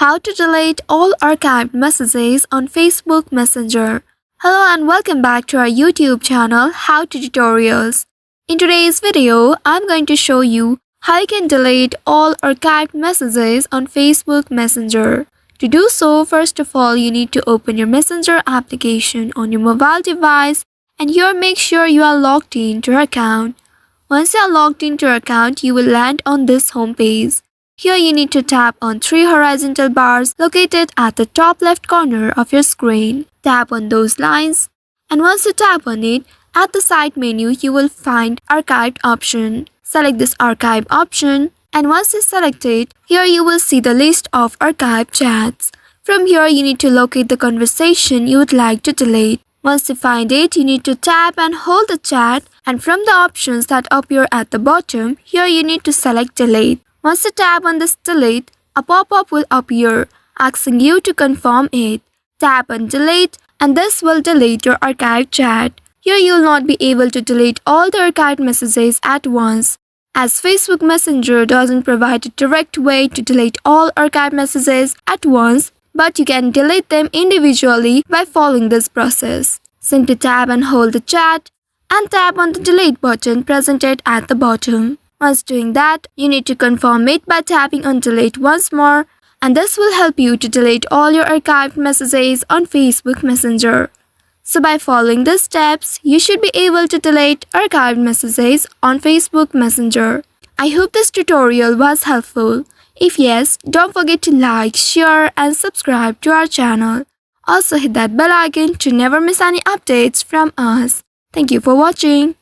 How to delete all archived messages on Facebook Messenger. Hello and welcome back to our YouTube channel How to Tutorials. In today's video, I'm going to show you how you can delete all archived messages on Facebook Messenger. To do so, first of all, you need to open your Messenger application on your mobile device and here make sure you are logged into your account. Once you are logged into your account, you will land on this home page. Here you need to tap on three horizontal bars located at the top left corner of your screen. Tap on those lines and once you tap on it, at the side menu you will find Archived option. Select this Archive option and once you select it, here you will see the list of archived chats. From here you need to locate the conversation you would like to delete. Once you find it, you need to tap and hold the chat and from the options that appear at the bottom, here you need to select Delete. Once you tap on this delete, a pop-up will appear asking you to confirm it. Tap on delete and this will delete your archived chat. Here you will not be able to delete all the archived messages at once, as Facebook Messenger doesn't provide a direct way to delete all archived messages at once, but you can delete them individually by following this process. Simply tap and hold the chat and tap on the delete button presented at the bottom. Once doing that, you need to confirm it by tapping on delete once more and this will help you to delete all your archived messages on Facebook Messenger. So by following these steps, you should be able to delete archived messages on Facebook Messenger. I hope this tutorial was helpful. If yes, don't forget to like, share and subscribe to our channel. Also hit that bell icon to never miss any updates from us. Thank you for watching.